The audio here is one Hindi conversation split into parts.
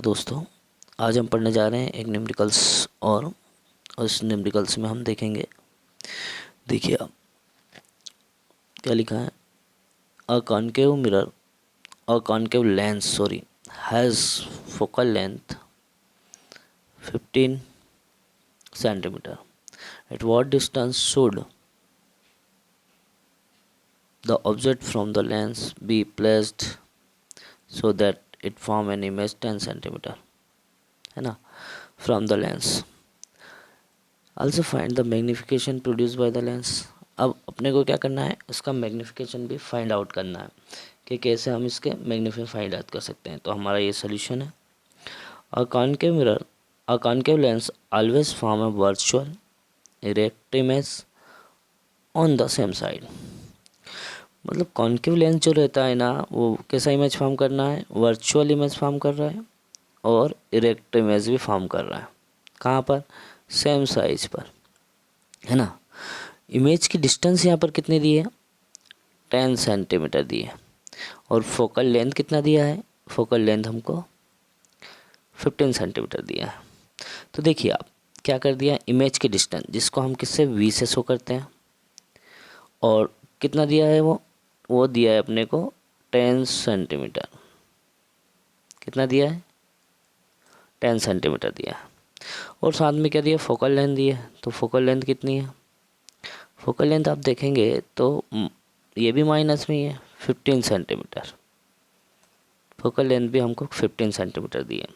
दोस्तों, आज हम पढ़ने जा रहे हैं एक न्यूमेरिकल्स और उस न्यूमेरिकल्स में हम देखेंगे। देखिए आप क्या लिखा है। A concave mirror a concave lens has focal length 15 centimeter. At what distance should the object from the lens be placed so that it form an image 10 centimeter, है ना, from the lens. Also find the magnification produced by the lens. अब अपने को क्या करना है, उसका मैग्नीफिकेशन भी फाइंड आउट करना है कि कैसे हम इसके मैग्नीफिकेशन फाइंड आउट कर सकते हैं। तो हमारा ये सोल्यूशन है। A concave mirror a concave lens always form a virtual erect image on the same side. मतलब कॉन्केव लेंस जो रहता है ना, वो कैसा इमेज फॉर्म करना है, वर्चुअल इमेज फॉर्म कर रहा है और इरेक्ट इमेज भी फॉर्म कर रहा है। कहाँ पर? सेम साइज पर, है ना। इमेज की डिस्टेंस यहाँ पर कितनी दी है? 10 सेंटीमीटर दी है। और फोकल लेंथ कितना दिया है? फोकल लेंथ हमको 15 सेंटीमीटर दिया है। तो देखिए आप क्या कर दिया, इमेज की डिस्टेंस जिसको हम किससे वी से शो करते हैं, और कितना दिया है वो दिया है अपने को 10 सेंटीमीटर। कितना दिया है? 10 सेंटीमीटर दिया है। और साथ में क्या दिया? फोकल लेंथ दी है। तो फोकल लेंथ कितनी है? फोकल लेंथ आप देखेंगे तो ये भी माइनस में ही है, 15 सेंटीमीटर। फोकल लेंथ भी हमको 15 सेंटीमीटर दी है।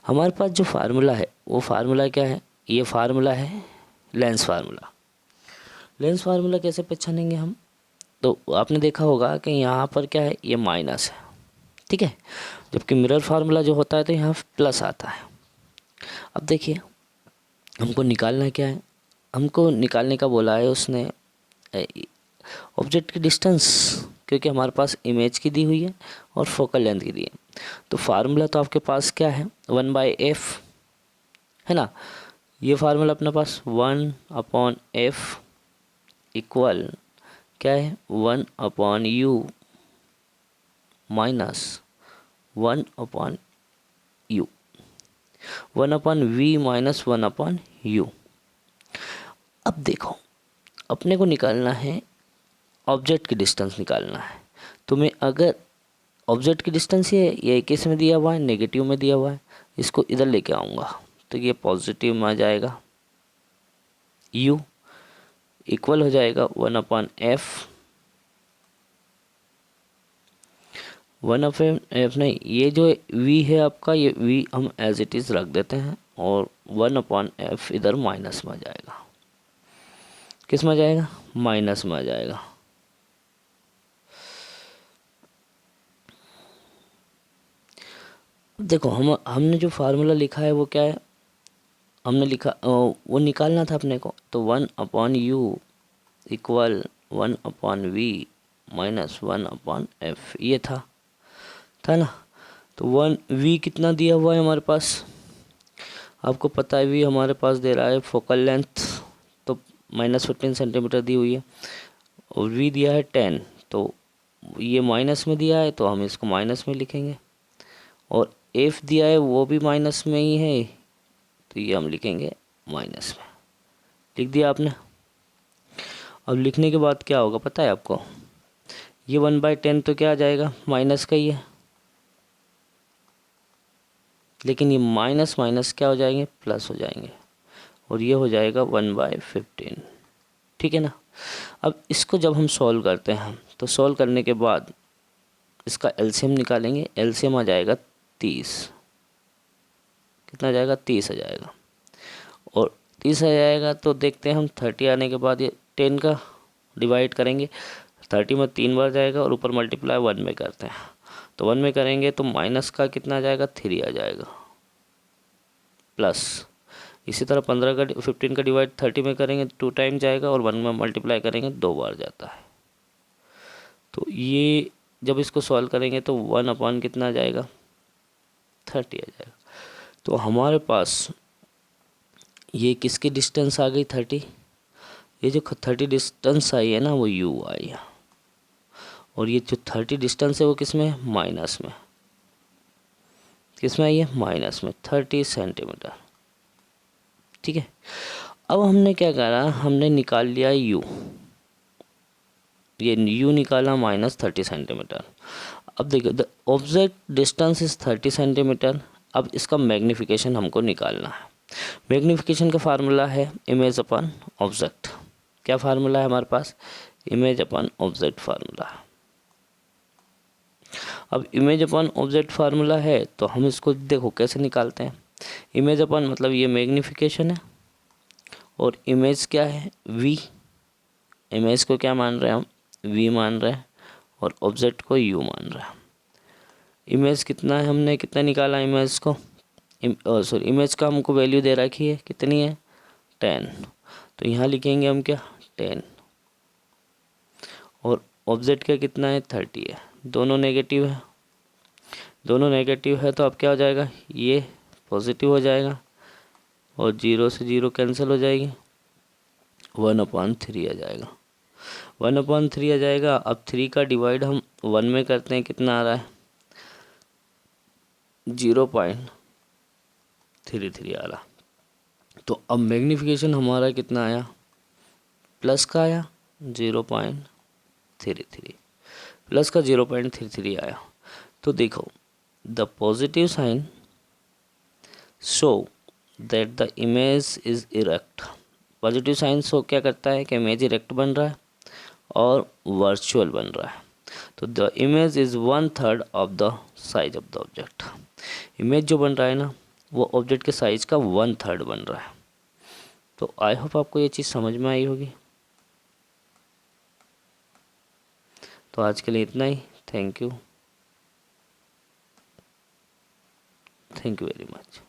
हमारे पास जो फार्मूला है वो फार्मूला क्या है? ये फार्मूला है लेंस फार्मूला। लेंस फार्मूला कैसे पहचानेंगे हम? तो आपने देखा होगा कि यहाँ पर क्या है, ये माइनस है, ठीक है, जबकि मिरर फार्मूला जो होता है तो यहाँ प्लस आता है। अब देखिए हमको निकालना क्या है, हमको निकालने का बोला है उसने ऑब्जेक्ट की डिस्टेंस, क्योंकि हमारे पास इमेज की दी हुई है और फोकल लेंथ की दी है। तो फार्मूला तो आपके पास क्या है? 1/f, है ना। ये फार्मूला अपने पास 1/f इक्वल क्या है? 1/u minus 1/u, 1/v minus 1/u। अब देखो अपने को निकालना है ऑब्जेक्ट की डिस्टेंस निकालना है। तो मैं अगर ऑब्जेक्ट की डिस्टेंस ये किस में दिया हुआ है? नेगेटिव में दिया हुआ है। इसको इधर लेके आऊँगा तो ये पॉजिटिव में आ जाएगा। u इक्वल हो जाएगा 1/f, 1/f नहीं, ये जो v है आपका, ये v हम एज इट इज़ रख देते हैं और 1/f इधर माइनस में आ जाएगा। किस में आ जाएगा? माइनस में आ जाएगा। देखो हमने जो फार्मूला लिखा है वो क्या है? हमने लिखा वो निकालना था अपने को, तो 1/u equal 1/v minus 1/f, ये था ना। तो 1v कितना दिया हुआ है हमारे पास? आपको पता है v हमारे पास दे रहा है फोकल लेंथ, तो -15 सेंटीमीटर दी हुई है, और v दिया है 10, तो ये माइनस में दिया है तो हम इसको माइनस में लिखेंगे, और f दिया है वो भी माइनस में ही है तो ये हम लिखेंगे माइनस में। लिख दिया आपने। अब लिखने के बाद क्या होगा पता है आपको? ये 1/10 तो क्या आ जाएगा? माइनस का ही है, लेकिन ये माइनस माइनस क्या हो जाएंगे? प्लस हो जाएंगे, और ये हो जाएगा 1/15, ठीक है ना। अब इसको जब हम सॉल्व करते हैं तो सॉल्व करने के बाद इसका एलसीएम निकालेंगे। एलसीएम आ जाएगा 30। कितना आ जाएगा? 30 आ जाएगा। और 30 आ जाएगा तो देखते हैं हम 30 आने के बाद ये 10 का डिवाइड करेंगे। 30 में 3 बार जाएगा और ऊपर मल्टीप्लाई 1 में करते हैं, तो 1 में करेंगे तो माइनस का कितना आ जाएगा? 3 आ जाएगा, प्लस इसी तरह 15 का डिवाइड 30 में करेंगे 2 टाइम जाएगा, और 1 में मल्टीप्लाई करेंगे 2 बार जाता है। तो ये जब इसको सॉल्व करेंगे तो 1 कितना आ जाएगा? 30 आ जाएगा। तो हमारे पास ये किसकी डिस्टेंस आ गई? 30। ये जो 30 डिस्टेंस आई है ना वो u आई है, और ये जो 30 डिस्टेंस है वो किस में? माइनस में। किस में आई है, माइनस में, 30 सेंटीमीटर। ठीक है, अब हमने क्या करा, हमने निकाल लिया u, ये u निकाला -30 सेंटीमीटर। अब देखो the object distance is 30 centimetre. अब इसका मैग्नीफिकेशन हमको निकालना है। मैग्नीफिकेशन का फार्मूला है इमेज अपन ऑब्जेक्ट। क्या फार्मूला है हमारे पास, इमेज अपन ऑब्जेक्ट फार्मूला। अब इमेज अपन ऑब्जेक्ट फार्मूला है तो हम इसको देखो कैसे निकालते हैं। इमेज अपन मतलब ये मैग्नीफिकेशन है और इमेज क्या है, v। इमेज को क्या मान रहे हैं हम, v मान रहे हैं, और ऑब्जेक्ट को u मान रहे हैं। इमेज कितना है, हमने कितना निकाला इमेज को, सॉरी इमेज का हमको वैल्यू दे रखी है, कितनी है, 10। तो यहाँ लिखेंगे हम क्या, 10, और ऑब्जेक्ट का कितना है, 30 है। दोनों नेगेटिव है, दोनों नेगेटिव है तो अब क्या हो जाएगा, ये पॉजिटिव हो जाएगा और 0 से 0 कैंसिल हो जाएगी, 1/3 आ जाएगा, 1/3 आ जाएगा। अब 3 का डिवाइड हम 1 में करते हैं, कितना आ रहा है, 0.33 आ रहा। तो अब मैग्नीफिकेशन हमारा कितना आया, प्लस का आया 0.33, प्लस का 0.33 आया। तो देखो the positive sign show that the image is erect. Positive sign show क्या करता है कि इमेज इरेक्ट बन रहा है और वर्चुअल बन रहा है। तो the image is 1/3 of the size of the object. Image जो बन रहा है ना, वो ऑब्जेक्ट के साइज का 1/3 बन रहा है। तो आई होप आपको ये चीज़ समझ में आई होगी। तो आज के लिए इतना ही। Thank you very much.